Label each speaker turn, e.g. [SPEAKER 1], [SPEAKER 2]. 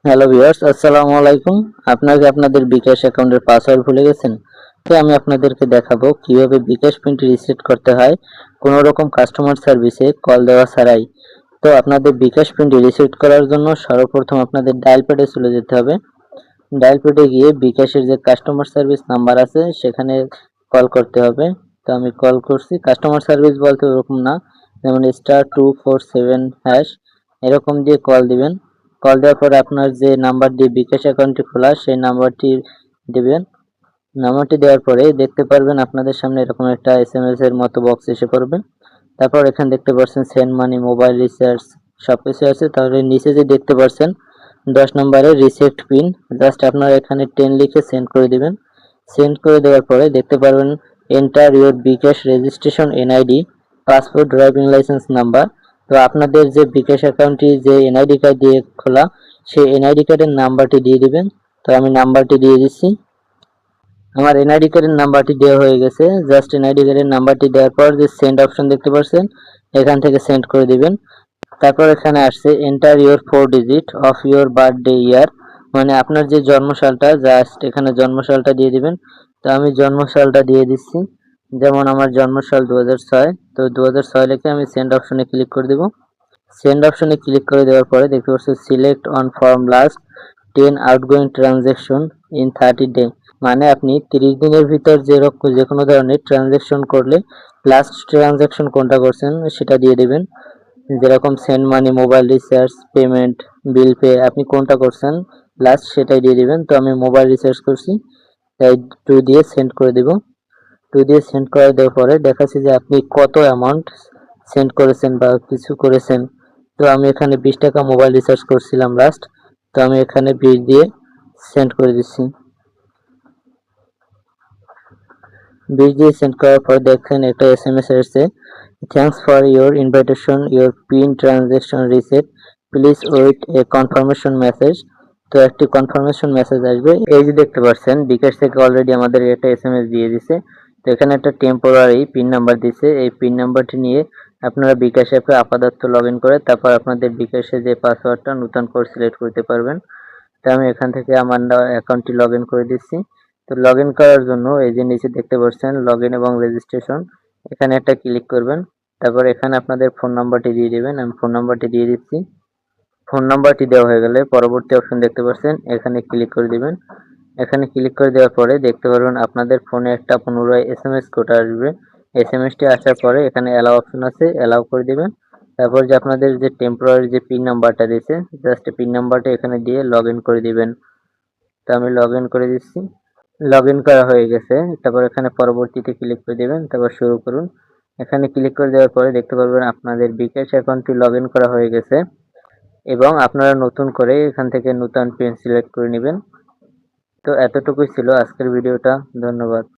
[SPEAKER 1] Hello viewers, আসসালামু আলাইকুম। আপনাকে আপনাদের বিকাশ অ্যাকাউন্টের পাসওয়ার্ড ভুলে গেছেন? তো আমি আপনাদেরকে দেখাবো কিভাবে বিকাশ পিনটি রিসেট করতে হয় কোনো রকম কাস্টমার সার্ভিসে কল দেওয়া ছাড়াই। তো আপনাদের বিকাশ পিনটি রিসেট করার জন্য সর্বপ্রথম আপনাদের ডায়াল প্যাডে চলে যেতে হবে। ডায়াল প্যাডে গিয়ে বিকাশের যে কাস্টমার সার্ভিস নাম্বার আছে সেখানে কল করতে হবে। তো আমি কল করছি। কাস্টমার সার্ভিস বলতে ওরকম না, যেমন *247# এরকম দিয়ে কল দিবেন। কল দেওয়ার পরে আপনার যে নাম্বার দিয়ে বিকাশ অ্যাকাউন্টটি খোলা সেই নাম্বারটি দিবেন। নাম্বারটি দেওয়ার পরে দেখতে পারবেন আপনাদের সামনে এরকম একটা এসএমএস এর মতো বক্স এসে পড়বে। তারপর এখানে দেখতে পাচ্ছেন সেন্ড মানি, মোবাইল রিচার্জ সবকিছু আছে। তাহলে নিচে যে দেখতে পাচ্ছেন 10 নম্বরে রিসেট পিন, জাস্ট আপনারা এখানে 10 লিখে সেন্ড করে দিবেন। সেন্ড করে দেওয়ার পরে দেখতে পারবেন enter your bKash registration NID, passport, driving licence number. তো আপনাদের যে বিকাশ অ্যাকাউন্টটি যে এনআইডি কার্ড দিয়ে খোলা সেই এনআইডি কার্ডের নাম্বারটি দিয়ে দিবেন। তো আমি নাম্বারটি দিয়ে দিচ্ছি। আমার এনআইডি কার্ডের নাম্বারটি দেওয়া হয়ে গেছে। জাস্ট এনআইডি কার্ডের নাম্বারটি দেওয়ার পর যে সেন্ড অপশন দেখতে পাচ্ছেন এখান থেকে সেন্ড করে দিবেন। তারপর এখানে আসছে enter your 4 digit of your birthday year, মানে আপনার যে জন্মসালটা, জাস্ট এখানে জন্মসালটা দিয়ে দিবেন। তো আমি জন্মসালটা দিয়ে দিচ্ছি, যেমন আমার জন্মসাল 2006। তো 2006 লিখে আমি সেন্ড অপশনে ক্লিক করে দেব। সেন্ড অপশনে ক্লিক করে দেওয়ার পরে দেখতে পাচ্ছি select on form last 10 outgoing transaction in 30 day, মানে আপনি 30 দিনের ভিতর যে কোনো ধরনের ট্রানজ্যাকশন করলে লাস্ট ট্রানজ্যাকশন কোনটা করছেন সেটা দিয়ে দেবেন। যেরকম send money, mobile recharge, payment, bill pay, আপনি কোনটা করছেন লাস্ট সেটাই দিয়ে দিবেন। তো আমি মোবাইল রিচার্জ করছি, তাই 2 দিয়ে সেন্ড করে দিব। 2 দিয়ে সেন্ড করে দেওয়ার পরে দেখাচ্ছে যে আপনি কত অ্যামাউন্ট সেন্ড করেছেন বা কিছু করেছেন। তো আমি এখানে 20 টাকা মোবাইল রিচার্জ করছিলাম লাস্ট, তো আমি এখানে 20 দিয়ে সেন্ড করে দিচ্ছি। 20 দিয়ে সেন্ড করার পর দেখেন একটা এসএমএস এসেছে, thanks for your invitation, your PIN transaction reset, please wait a confirmation message. তো একটি কনফার্মেশন মেসেজ আসবে। এই যে দেখতে পাচ্ছেন বিকাশ থেকে অলরেডি আমাদের একটা এসএমএস দিয়ে দিছে। তো এখানে একটা টেম্পোরারি পিন নাম্বার দিছে, এই পিন নাম্বারটি নিয়ে আপনারা বিকাশ অ্যাপে আপাতত লগ ইন করে তারপর আপনাদের বিকাশে যে পাসওয়ার্ডটা নতুন করে সিলেক্ট করতে পারবেন। তো আমি এখান থেকে আমার অ্যাকাউন্টটি লগ ইন করে দিচ্ছি। তো লগ ইন করার জন্য এই যে নিচে দেখতে পাচ্ছেন লগ ইন এবং রেজিস্ট্রেশন, এখানে একটা ক্লিক করবেন। তারপর এখানে আপনাদের ফোন নাম্বারটি দিয়ে দিবেন। আমি ফোন নাম্বারটি দিয়ে দিচ্ছি। ফোন নাম্বারটি দেওয়া হয়ে গেলে পরবর্তী অপশন দেখতে পাচ্ছেন, এখানে ক্লিক করে দিবেন। এখানে ক্লিক করে দেওয়ার পরে দেখতে পারবেন আপনাদের ফোনে একটা পুনরায় এসএমএস কোড আসবে। এসএমএসটি আসার পরে এখানে অ্যালাউ অপশন আছে, অ্যালাউ করে দিবেন। তারপর যে আপনাদের যে টেম্পোরারি যে পিন নাম্বারটা দিয়েছে, জাস্ট পিন নাম্বারটা এখানে দিয়ে লগ ইন করে দিবেন। তো আমি লগ ইন করে দিচ্ছি। লগ ইন করা হয়ে গেছে। তারপর এখানে পরবর্তীতে ক্লিক করে দেবেন, তারপর শুরু করুন। এখানে ক্লিক করে দেওয়ার পরে দেখতে পারবেন আপনাদের বিকাশ অ্যাকাউন্টটি লগ ইন করা হয়ে গেছে এবং আপনারা নতুন করে এখান থেকে নতুন পিন সিলেক্ট করে নেবেন। তো এতটুকুই ছিল আজকের ভিডিওটা। ধন্যবাদ।